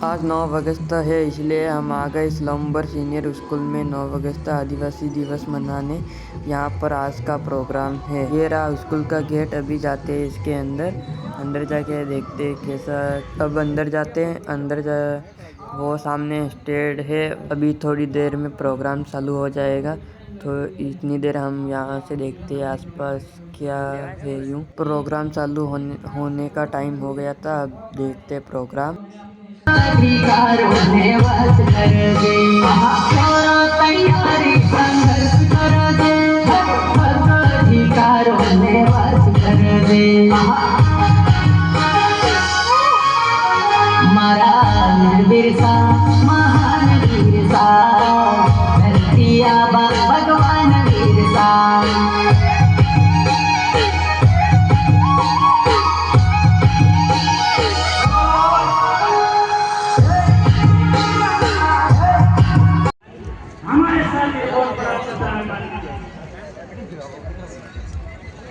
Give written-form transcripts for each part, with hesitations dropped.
आज 9 अगस्त है, इसलिए हम आ गए स्लम्बर सीनियर स्कूल में 9 अगस्त आदिवासी दिवस मनाने। यहाँ पर आज का प्रोग्राम है। ये रहा स्कूल का गेट। अभी जाते हैं इसके अंदर जाके देखते हैं कैसा। अब अंदर जाते हैं। वो सामने स्टेज है। अभी थोड़ी देर में प्रोग्राम चालू हो जाएगा, तो इतनी देर हम यहाँ से देखते हैं आसपास क्या है। यूँ प्रोग्राम चालू होने का टाइम हो गया था। अब देखते हैं प्रोग्राम। अधिकारों ने वास कर दे, छोरो तैयारी संघर्ष कर दे, अधिकारों ने वास कर दे। महाराज बिरसा महान बिरसा, धरती आबा भगवान बिरसा।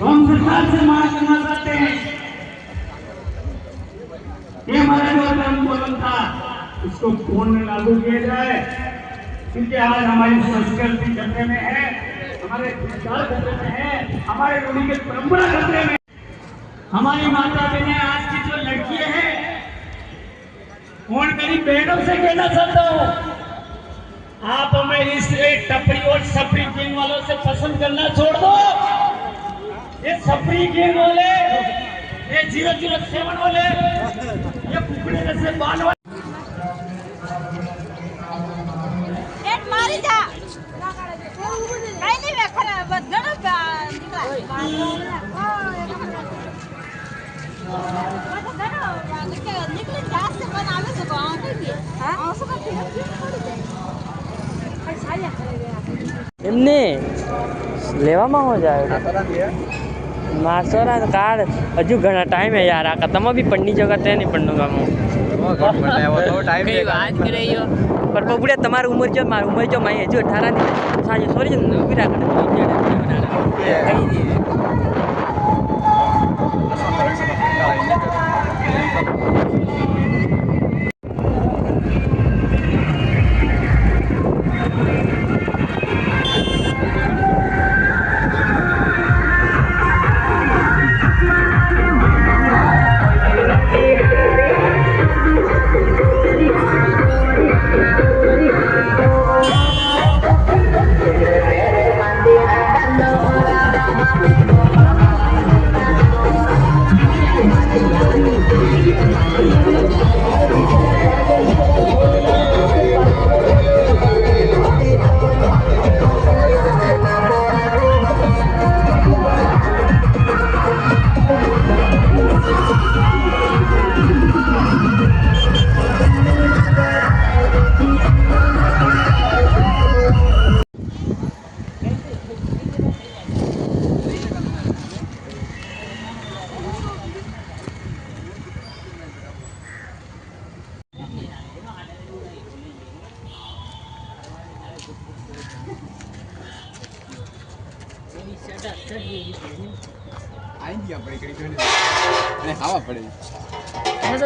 हम सरकार से मांग करना चाहते हैं, ये हमारा जो आंदोलन था इसको पूर्ण लागू किया जाए, क्योंकि आज हमारी संस्कृति खतरे में है, हमारे संस्कार खतरे में है, हमारे रूढ़ी की परंपरा खतरे में। हमारी माता बहनें, आज की जो लड़कियां हैं, उन मेरी बहनों से कहना चाहता हूँ, आप हमें इस टपरी और सपरी गैंग वालों से पसंद करना छोड़ दो। ये सपरी गैंग वाले, ये 007 वाले, ये कुकड़े जैसे बाल वाले। एक मारी जा काही नाही वेखरा बदगण निकले जास्त पण आलं એમને લેવામાં हो जाएगा मासोरा कार्ड हजू घना टाइम है यार। आका तमा भी पढ़नी जगह है नहीं पढ़ने का पर बबुड़िया तुम्हारी उम्र जो मारी उम्र जो मैं जो 18 नहीं साजे सॉरी उभी राख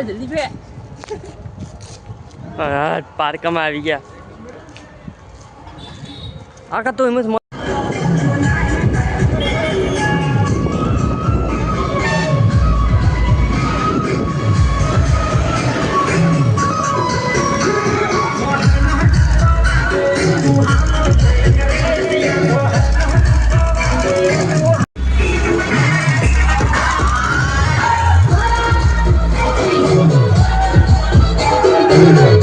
जल्दी पे पार्क में आ गया आका तो Thank you.